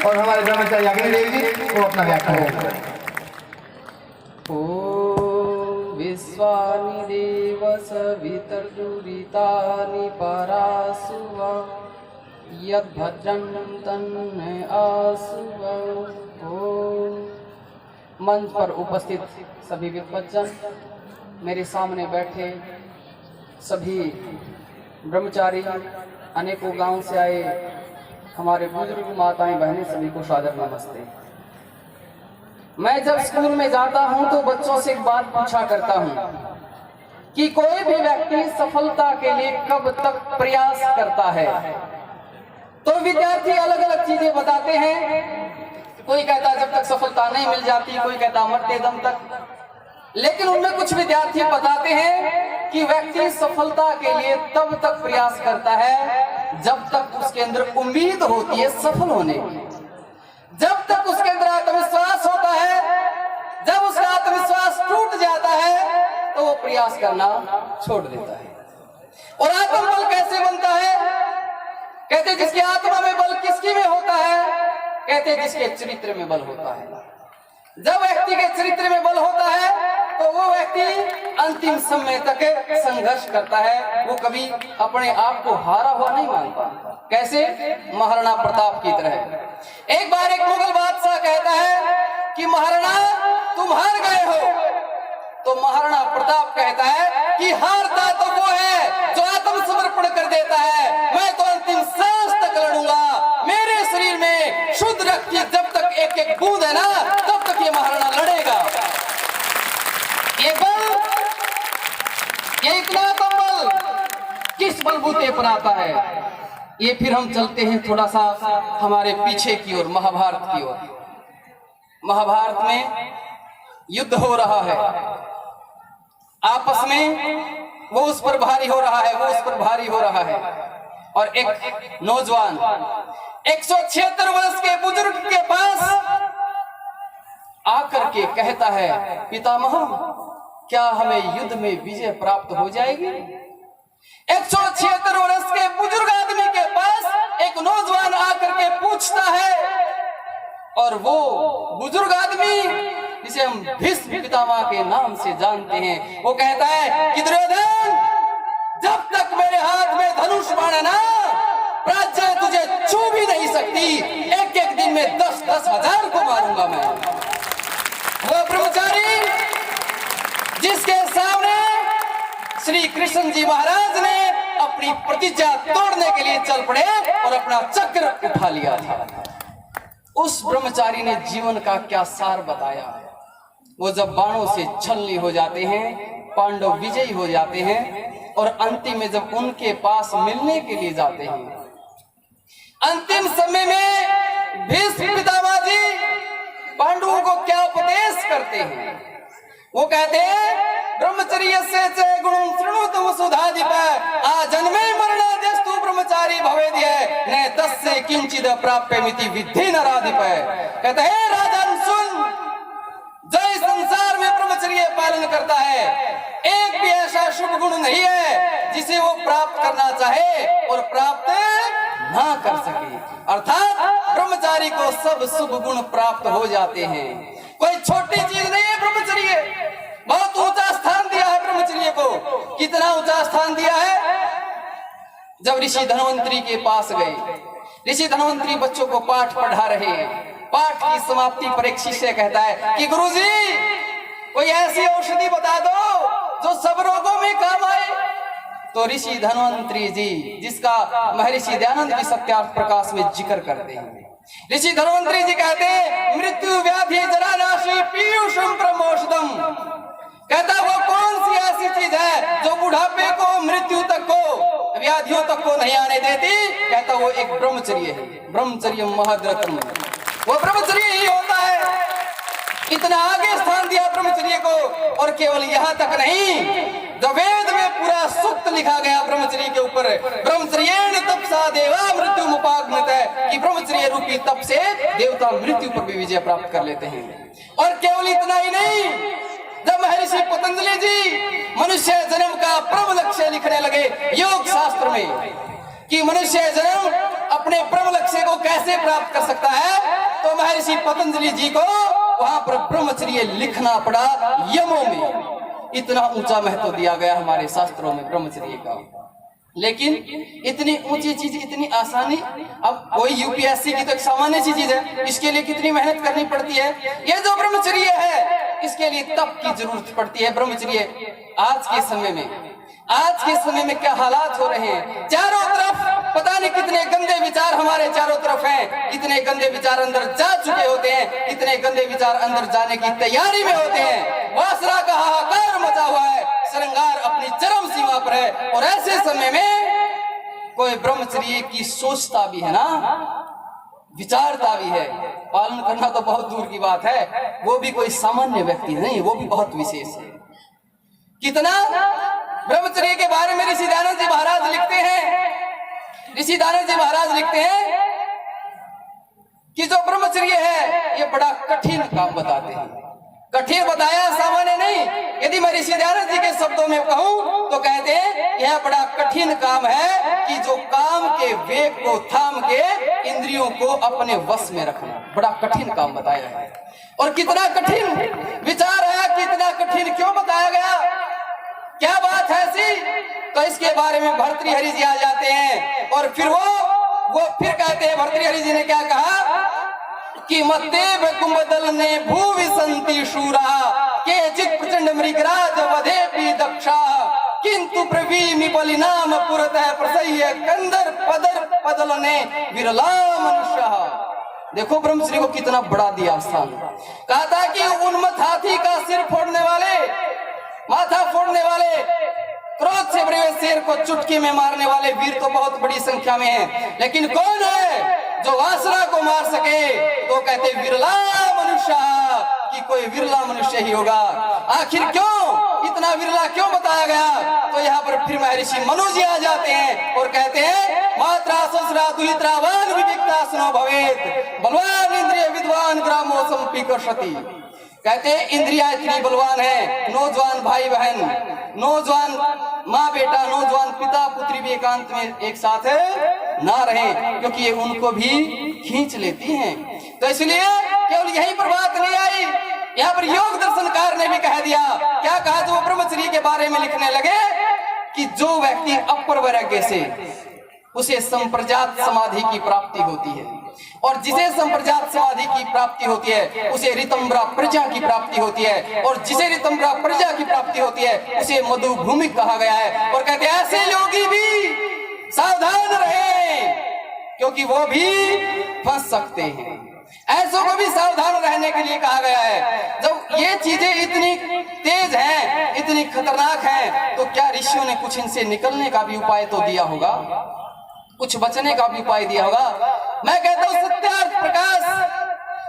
और हमारे ब्रह्मचारी अग्निदेव जी वो अपना व्याख्यान करें। ओ विश्वानि देव सवितर्दुरितानि परासुवा यद्भद्रं तन्न आसुवा। मंच पर उपस्थित सभी विद्वज्जन, मेरे सामने बैठे सभी ब्रह्मचारी, अनेकों गांव से आए हमारे बुजुर्ग माताएं बहनें, सभी को सादर नमस्ते। मैं जब स्कूल में जाता हूं तो बच्चों से एक बात पूछा करता हूं कि कोई भी व्यक्ति सफलता के लिए कब तक प्रयास करता है। तो विद्यार्थी अलग अलग चीजें बताते हैं। कोई कहता जब तक सफलता नहीं मिल जाती, कोई कहता मरते दम तक। लेकिन उनमें कुछ विद्यार्थी बताते हैं कि व्यक्ति सफलता के लिए तब तक प्रयास करता है जब तक उसके अंदर उम्मीद होती है सफल होने की। जब तक उसके अंदर आत्मविश्वास होता है, जब उसका आत्मविश्वास टूट जाता है तो वो प्रयास करना छोड़ देता है। और आत्मबल कैसे बनता है? कहते जिसकी आत्मा में बल किसकी में होता है? कहते जिसके चरित्र में बल होता है। जब व्यक्ति के चरित्र में बल होता है तो वो व्यक्ति अंतिम समय तक संघर्ष करता है। वो कभी अपने आप को हारा हुआ नहीं मानता। कैसे? महाराणा प्रताप की तरह। एक बार एक मुगल बादशाह कहता है कि महाराणा तुम हार गए हो। तो महाराणा प्रताप कहता है कि हारता तो वो है जो आत्मसमर्पण कर देता है। मैं तो अंतिम सांस तक लड़ूंगा। मेरे शरीर में शुद्ध रक्त की जब तक एक एक बूंद है ना, तब तक ये महाराणा लड़ेगा। ये बल, ये इतना तो बल किस बलबूते पर आता है? ये फिर हम चलते हैं थोड़ा सा हमारे पीछे की ओर, महाभारत की ओर। महाभारत में युद्ध हो रहा है, आपस में वो उस पर भारी हो रहा है, वो उस पर भारी हो रहा है। और एक नौजवान 176 वर्ष के बुजुर्ग के पास आकर के कहता है, पितामह क्या हमें युद्ध में विजय प्राप्त हो जाएगी? 176 वर्ष के बुजुर्ग आदमी के पास एक नौजवान आकर के पूछता है। और वो बुजुर्ग आदमी जिसे हम भीष्म पितामह के नाम से जानते हैं, वो कहता है कि दुर्योधन जब तक मेरे हाथ में धनुष बाण है ना, प्राज्ञा तुझे छू भी नहीं सकती। एक एक दिन में 10-10 हजार को मारूंगा मैं। वो ब्रह्मचारी जिसके सामने श्री कृष्ण जी महाराज ने अपनी प्रतिज्ञा तोड़ने के लिए चल पड़े और अपना चक्र उठा लिया था। उस ब्रह्मचारी ने जीवन का क्या सार बताया। वो जब बाणों से छलनी हो जाते हैं, पांडव विजयी हो जाते हैं और अंतिम में जब उनके पास मिलने के लिए जाते हैं, अंतिम समय में भीष्म पितामह जी पांडवों को क्या उपदेश करते हैं? वो कहते हैं ब्रह्मचर्य से गुणं शृणुत वसुधाधिप आजन्मे मरणादेस्तु ब्रह्मचारी भवेद्य न तस्य किंचिद प्राप्यमिति विद्धि नराधिप। कहते हैं राजन सुन, जो इस संसार में ब्रह्मचर्य पालन करता है, एक भी ऐसा शुभ गुण नहीं है जिसे वो प्राप्त करना चाहे और प्राप्त ना कर सके। अर्थात ब्रह्मचारी को सब शुभ गुण प्राप्त हो जाते हैं। कोई छोटी चीज नहीं है ब्रह्मचर्य। बहुत ऊंचा स्थान दिया है ब्रह्मचर्य को। कितना ऊंचा स्थान दिया है? जब ऋषि धन्वंतरी के पास गए, ऋषि धन्वंतरी बच्चों को पाठ पढ़ा रहे हैं। पाठ की समाप्ति पर एक शिष्य कहता है कि गुरुजी कोई ऐसी औषधि बता दो जो सब रोगों में काम आए। तो ऋषि धन्वंतरी जी, जिसका महर्षि दयानंद भी सत्यार्थ प्रकाश में जिक्र करते हैं, ऋषि धन्वंतरी जी कहते हैं मृत्यु व्याधि जरा नाशी पीयूषम प्रमोषदम। कहता वो कौन सी ऐसी चीज है जो बुढ़ापे को, मृत्यु तक को, व्याधियों तक को नहीं आने देती? कहता वो एक ब्रह्मचर्य है। ब्रह्मचर्य महद्रतम, वो ब्रह्मचर्य ही होता है। इतना आगे स्थान दिया ब्रह्मचर्य को। और केवल यहाँ तक नहीं, जो वेद में पूरा सूक्त लिखा गया ब्रह्मचर्य के ऊपर, ब्रह्मचर्येण तपसा देवा मृत्यु मुपाग्नत, कि ब्रह्मचर्य रूपी तप से देवता मृत्यु पर भी विजय प्राप्त कर लेते हैं। और केवल इतना ही नहीं, जब महर्षि पतंजलि जी मनुष्य जन्म का परम लक्ष्य लिखने लगे योग शास्त्र में कि मनुष्य जन्म अपने परम लक्ष्य को कैसे प्राप्त कर सकता है, पतंजलि जी को वहां पर ब्रह्मचर्य लिखना पड़ा यमों में। इतना ऊंचा महत्व दिया गया हमारे शास्त्रों में ब्रह्मचर्य का। लेकिन इतनी ऊंची चीज, इतनी आसानी, अब कोई यूपीएससी की तो एक सामान्य सी चीज है, इसके लिए कितनी मेहनत करनी पड़ती है। ये जो ब्रह्मचर्य है इसके लिए तप की जरूरत पड़ती है। ब्रह्मचर्य आज के समय में क्या हालात हो रहे हैं, चारों तरफ पता नहीं कितने गंदे विचार हमारे चारों तरफ हैं, कितने गंदे विचार अंदर जा चुके होते हैं, कितने गंदे विचार अंदर जाने की तैयारी में होते हैं। वासना का हाहाकार मचा हुआ है, श्रृंगार अपनी चरम सीमा पर है, और ऐसे समय में कोई ब्रह्मचर्य की सोचता भी है ना, विचारता भी है, पालन करना तो बहुत दूर की बात है, वो भी कोई सामान्य व्यक्ति नहीं, वो भी बहुत विशेष है। कितना ब्रह्मचर्य के बारे में ऋषि दयानंद जी महाराज लिखते हैं। ऋषि दयानंद जी महाराज लिखते हैं कि जो ब्रह्मचर्य है ये बड़ा कठिन काम बताते हैं। कठिन बताया, सामान्य नहीं। यदि मैं ऋषि दयानंद जी के शब्दों में कहूं तो कहते हैं यह बड़ा कठिन काम है कि जो काम के वेग को थाम के इंद्रियों को अपने वश में रखना, बड़ा कठिन काम बताया है। और कितना कठिन विचार है, कितना कठिन क्यों बताया गया, क्या बात है ऐसी, तो इसके बारे में भर्तृहरि जी आ जाते हैं और फिर वो फिर कहते हैं, भर्तृहरि जी ने क्या कहा कि मत्तेव कुंभदल ने भूविसंति शूरा के चित प्रचंड मृगराज वधेपि दक्षा किंतु प्रवीमि बलिनाम पुरतः प्रसह्य कंदर पदर पदल ने विरला मनुष्य। देखो ब्रह्मचर्य को कितना बड़ा दिया स्थान। कहा था कि उन्मत्त हाथी का सिर फोड़ने वाले, माथा फोड़ने वाले, क्रोध से भरे हुए शेर को चुटकी में मारने वाले वीर तो बहुत बड़ी संख्या में हैं, लेकिन कौन है जो वासना को मार सके, तो कहते विरला मनुष्य, कि कोई विरला मनुष्य ही होगा। आखिर क्यों इतना विरला क्यों बताया गया, तो यहाँ पर फिर महर्षि मनु जी आ जाते हैं और कहते हैं मात्रा ससुरा दुहित्रावान विविक्ता सुनो भवेत बलवान इंद्रिय विद्वान ग्रामो संपिकर्षति। कहते हैं इंद्रिया इतनी बलवान है, नौजवान भाई बहन, नौजवान माँ बेटा, नौजवान पिता पुत्री भी एकांत में एक साथ ना रहे, क्योंकि ये उनको भी खींच लेती हैं। तो इसलिए केवल यही पर बात नहीं आई, यहाँ पर योग दर्शनकार ने भी कह दिया। क्या कहा, जो ब्रह्मचर्य के बारे में लिखने लगे कि जो व्यक्ति अपर वैराग्य से उसे संप्रजात समाधि की प्राप्ति होती है, और जिसे संप्रजात समाधि की प्राप्ति होती है उसे ऋतंभरा प्रजा की प्राप्ति होती है, और जिसे ऋतंभरा प्रजा की प्राप्ति होती है उसे मधुभूमिक कहा गया है। और कहते हैं ऐसे योगी भी सावधान रहे, क्योंकि वो भी फंस सकते हैं। ऐसों को भी सावधान रहने के लिए कहा गया है। जब ये चीजें इतनी तेज हैं, इतनी खतरनाक हैं, तो क्या ऋषियों ने कुछ इनसे निकलने का भी उपाय तो दिया होगा, कुछ बचने का भी उपाय दिया होगा। मैं कहता हूँ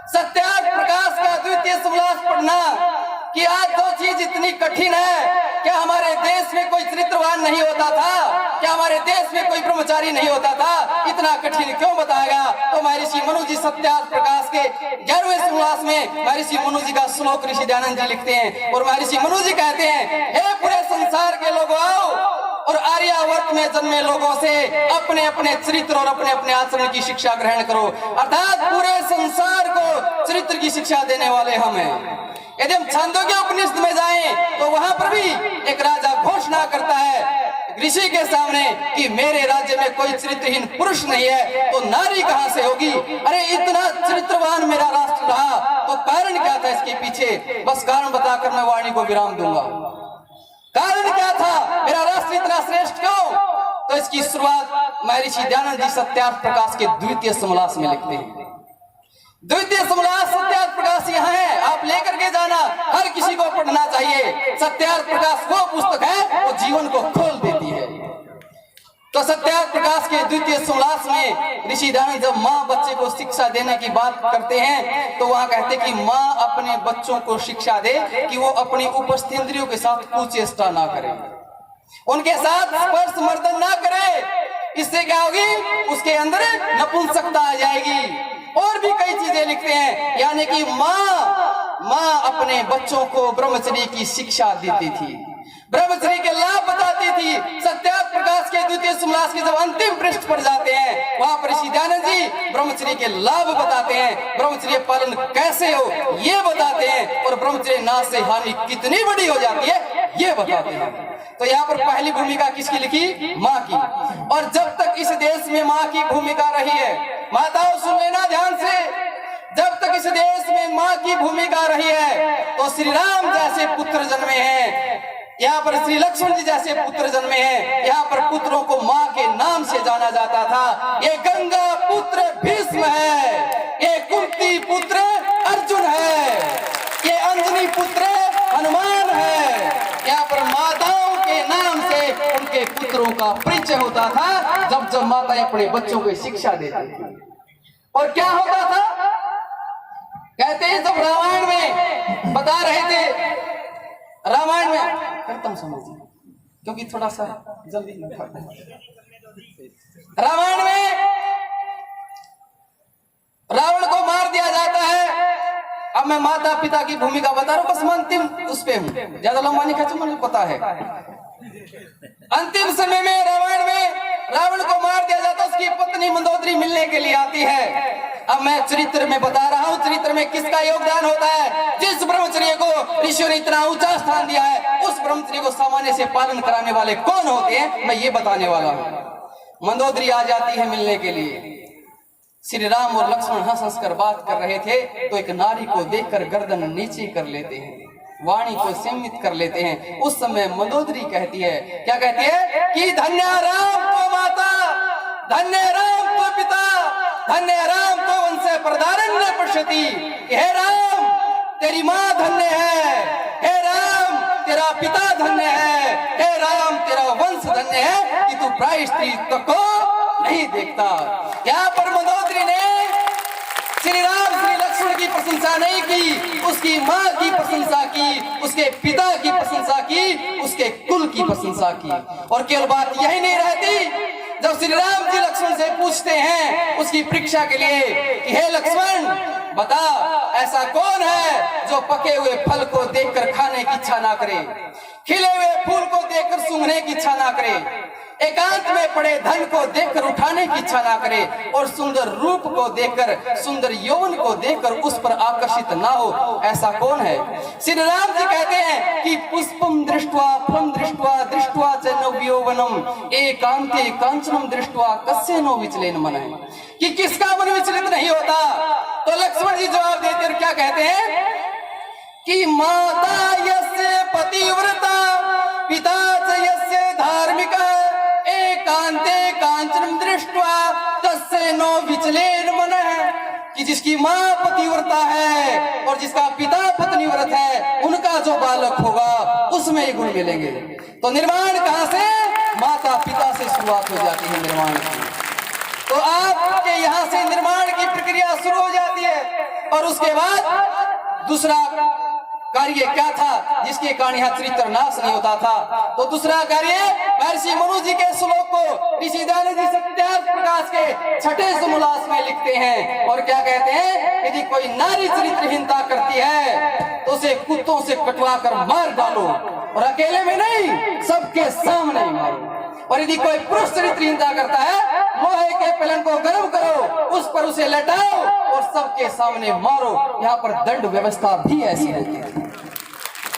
सत्यार्थ प्रकाश का द्वितीय समास पढ़ना, कि आज जो चीज इतनी कठिन है, क्या हमारे देश में कोई चरित्रवान नहीं होता था, क्या हमारे देश में कोई ब्रह्मचारी नहीं होता था, इतना कठिन क्यों बताया गया। तो महर्षि मनु जी सत्यार्थ प्रकाश के 11वें समास में महर्षि मनु जी का श्लोक ऋषि दयानंद जी लिखते हैं, और महर्षि मनु जी कहते हैं, हे पूरे संसार के लोगों आओ और आर्यावर्त में जन्मे लोगों से अपने अपने चरित्र और अपने अपने आचरण की शिक्षा ग्रहण करो। अर्थात पूरे संसार को चरित्र की शिक्षा देने वाले हम हैं। यदि हम छांदोग्य उपनिषद में जाएं तो वहां पर भी एक राजा घोषणा करता है ऋषि के सामने कि मेरे राज्य में कोई चरित्रहीन पुरुष नहीं है, तो नारी कहां से होगी। अरे इतना चरित्रवान मेरा राष्ट्र रहा, तो कारण क्या था इसके पीछे, बस कारण बताकर मैं वाणी को विराम दूंगा। कारण क्या था, मेरा राष्ट्र इतना श्रेष्ठ क्यों, तो इसकी शुरुआत महर्षि दयानंद जी सत्यार्थ प्रकाश के द्वितीय समलास में लिखते हैं। द्वितीय समलास सत्यार्थ प्रकाश यहाँ है, आप लेकर के जाना, हर किसी को पढ़ना चाहिए। सत्यार्थ प्रकाश वो पुस्तक है वो जीवन को खोल देती है। तो सत्यार्थ प्रकाश के द्वितीय समलास में ऋषि दयानंद जब माँ बच्चे को शिक्षा देने की बात करते हैं, तो वहां कहते हैं कि माँ अपने बच्चों को शिक्षा दे कि वो अपनी उपस्थ इंद्रियों के साथ कुचेष्टा ना करे, उनके साथ स्पर्श मर्दन ना करे। इससे क्या होगी, उसके अंदर नपुंसकता आ जाएगी। और भी कई चीजें लिखते हैं, यानी कि माँ अपने बच्चों को ब्रह्मचर्य की शिक्षा देती थी। ब्रह्मचर्य के लाभ बताती थी। सत्यार्थ प्रकाश के द्वितीय समलास के जब अंतिम पृष्ठ पर जाते हैं, वहां पर ऋषि दयानंद जी ब्रह्मचर्य के लाभ बताते हैं, ब्रह्मचर्य पालन कैसे हो ये बताते हैं, और ब्रह्मचर्य नाश से हानि कितनी बड़ी हो जाती है ये बताते हैं। तो यहाँ पर पहली भूमिका किसकी लिखी? माँ की। और जब तक इस देश में माँ की भूमिका रही है, माताओं सुन लेना ध्यान से, जब तक इस देश में माँ की भूमिका रही है तो श्री राम जैसे पुत्र जन्मे हैं, यहाँ पर श्री लक्ष्मण जी जैसे पुत्र जन्मे हैं, यहाँ पर पुत्रों को माँ के नाम से जाना जाता था। ये गंगा पुत्र भीष्म है, ये कुंती पुत्र अर्जुन है, ये अंजनी पुत्र हनुमान है। यहाँ पर माताओं के नाम से उनके पुत्रों का परिचय होता था जब जब माताएं अपने बच्चों को शिक्षा देती थी। और क्या होता था? कहते हैं जब रामायण में बता रहे थे, रामायण में करता हूं समझ, क्योंकि थोड़ा सा जल्दी रामायण में रावण को मार दिया जाता है। अब मैं माता पिता की भूमिका बता रहा हूं, बस मैं अंतिम उस पे हूं, ज्यादा लंबा नहीं खींचूं, मुझे पता है। अंतिम समय में रामायण में रावण को मार दिया जाता, उसकी पत्नी मंदोदरी मिलने के लिए आती है। अब मैं चरित्र में बता रहा हूँ, चरित्र में किसका योगदान होता है। जिस ब्रह्मचर्य को ऋषियों ने इतना ऊंचा स्थान दिया है, उस ब्रह्मचर्य को सामान्य से पालन कराने वाले कौन होते हैं, मैं ये बताने वाला हूँ। मंदोदरी आ जाती है मिलने के लिए। श्री राम और लक्ष्मण हंस हंस कर बात कर रहे थे तो एक नारी को देखकर गर्दन नीचे कर लेते हैं, वाणी को सीमित कर लेते हैं। उस समय मंदोदरी कहती है, क्या कहती है कि धन्य राम तो माता, धन्य राम तो पिता, धन्य राम तो वंश प्रधारण्य पश्यति। हे राम तेरी माँ धन्य है, हे राम तेरा पिता धन्य है, हे राम तेरा वंश धन्य है कि तू प्राय स्त्री तक को नहीं देखता। यहाँ पर मंदोदरी ने श्री राम श्री लक्ष्मण की प्रशंसा नहीं की, उसकी माँ की प्रशंसा की, उसके पिता की प्रशंसा की, उसके कुल की प्रशंसा की। और केवल बात यही नहीं रहती, जब श्री राम जी लक्ष्मण से पूछते हैं उसकी परीक्षा के लिए कि हे लक्ष्मण बता, ऐसा कौन है जो पके हुए फल को देखकर खाने की इच्छा ना करे, खिले हुए फूल को देखकर सूंघने की इच्छा ना करे, एकांत में पड़े धन को देखकर उठाने की इच्छा ना करे, और सुंदर रूप को देखकर, सुंदर यौवन को देखकर उस पर आकर्षित ना हो, ऐसा कौन है। श्री राम जी कहते हैं कि पुष्पम दृष्ट्वा फलम दृष्ट्वा दृष्ट्वा च नवयौवनम एकांते कांचनम दृष्ट्वा कस्य नो विचलेन मन है, कि किसका मन विचलित नहीं होता। तो लक्ष्मण जी जवाब देते हैं, क्या कहते हैं कि माता यस्य पतिव्रता पिता च यस्य धार्मिका एकांते कांचनम दृष्ट्वा तस्य नो विचलेन मनः, कि जिसकी माँ पतिव्रता है और जिसका पिता पत्नीव्रत है, उनका जो बालक होगा उसमें ये गुण मिलेंगे। तो निर्माण कहाँ से? माता पिता से शुरुआत हो जाती है निर्माण की। तो आपके यहाँ से निर्माण की प्रक्रिया शुरू हो जाती है। और उसके बाद दूसरा कार्य क्या था जिसके कारण यहाँ चरित्र नाश नहीं होता था? तो दूसरा कार्य महर्षि मनु जी के श्लोक को ऋषि दयानंद जी सत्यार्थ प्रकाश के छठे समोल्लास में लिखते हैं। और क्या कहते हैं, यदि कोई नारी चरित्रहीनता करती है तो उसे कुत्तों से कटवा कर मार डालो, और अकेले में नहीं, सबके सामने मारो। और यदि कोई पुरुष चरित्रहीनता करता है, लोहे के पलंग को गर्म करो, उस पर उसे लटाओ और सबके सामने मारो। यहाँ पर दंड व्यवस्था भी ऐसी होती है।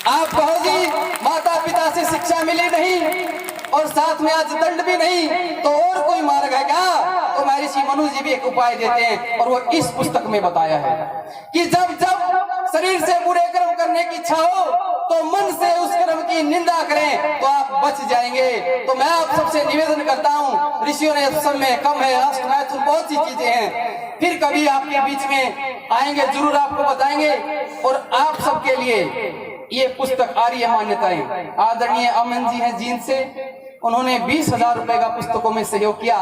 आप कहोगी माता पिता से शिक्षा मिली नहीं और साथ में आज दंड भी नहीं, तो और कोई मार्ग है क्या? तो महर्षि मनु जी भी एक उपाय देते हैं, और वो इस पुस्तक में बताया है कि जब जब शरीर से बुरे कर्म करने की इच्छा हो तो मन से उस कर्म की निंदा करें तो आप बच जाएंगे। तो मैं आप सबसे निवेदन करता हूँ, ऋषियों ने समय कम है, अष्टमैथुन बहुत सी चीजें हैं, फिर कभी आपके बीच में आएंगे, जरूर आपको बताएंगे। और आप सबके लिए ये पुस्तक आर्य मान्यताएं, आदरणीय अमन जी हैं जींद से, उन्होंने 20,000 रुपए का पुस्तकों में सहयोग किया।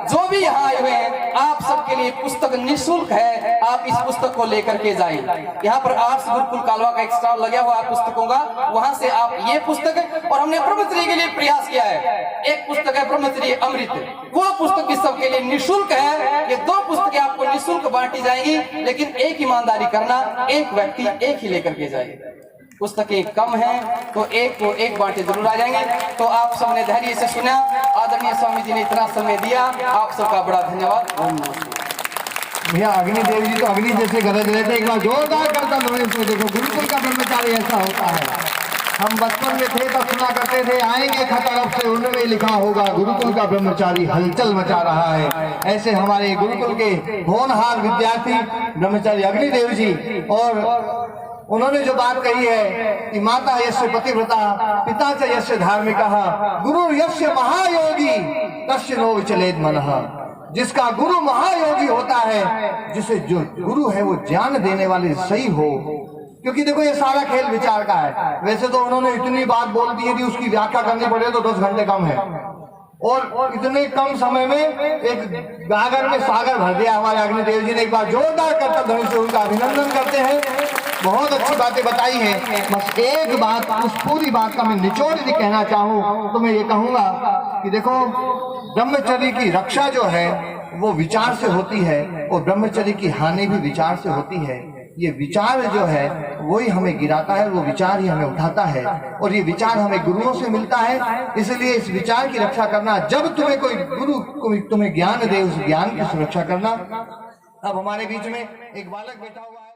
जो भी यहाँ आए हुए हैं, आप सबके लिए पुस्तक निःशुल्क है, आप इस पुस्तक को लेकर के जाएं। यहाँ पर आर्ट्स गुरुकुल कालवा का एक स्टॉल लगा हुआ है पुस्तकों का, वहां से आप ये पुस्तक, और हमने ब्रह्मचर्य के लिए प्रयास किया है, एक पुस्तक है ब्रह्मचर्य अमृत, वो पुस्तक इस सबके लिए निःशुल्क है। ये 2 पुस्तकें आपको निःशुल्क बांटी जाएंगी, लेकिन एक ईमानदारी करना, एक व्यक्ति एक ही लेकर के जाएगा। पुस्तकें कम हैं तो एक को एक बांटे जरूर आ जाएंगे। तो आप सबने धैर्य से सुना, आदरणीय स्वामी जी ने इतना समय दिया, आप सबका बड़ा धन्यवाद। ओम नमः शिवाय। भैया अग्नि देव जी तो अग्नि जैसे गरज रहे थे, एक बार जोरदार करता देखो गुरुकुल का ब्रह्मचारी ऐसा होता है। हम बचपन में थे तब सुना करते थे आएंगे खत अरब से, उनमें लिखा होगा गुरुकुल का ब्रह्मचारी हलचल मचा रहा है। ऐसे हमारे गुरुकुल के होनहार विद्यार्थी ब्रह्मचारी अग्निदेव जी, और उन्होंने जो बात कही है कि माता यस्य पतिव्रता पिता च यस्य धार्मिकः गुरु यस्य महायोगी तस्य नो विचलेत मनः। जिसका गुरु महायोगी होता है, जिसे जो गुरु है वो ज्ञान देने वाले सही हो। क्योंकि देखो ये सारा खेल विचार का है। वैसे तो उन्होंने इतनी बात बोल दी है कि उसकी व्याख्या करनी पड़े तो 10 घंटे कम है, और इतने कम समय में एक गागर में सागर भर दिया हमारे अग्निदेव जी ने। एक बार जोरदार करता ध्वनि से उनका अभिनंदन करते हैं। बहुत अच्छी बातें बताई हैं। बस एक बात, उस पूरी बात का मैं निचोड़ यदि कहना चाहूँ तो मैं ये कहूँगा कि देखो ब्रह्मचर्य की रक्षा जो है वो विचार से होती है, और ब्रह्मचर्य की हानि भी विचार से होती है। ये विचार जो है वही हमें गिराता है, वो विचार ही हमें उठाता है, और ये विचार हमें गुरुओं से मिलता है। इसलिए इस विचार की रक्षा करना, जब तुम्हें कोई गुरु कोई तुम्हें ज्ञान दे, उस ज्ञान की सुरक्षा करना। अब हमारे बीच में एक बालक बैठा हुआ है।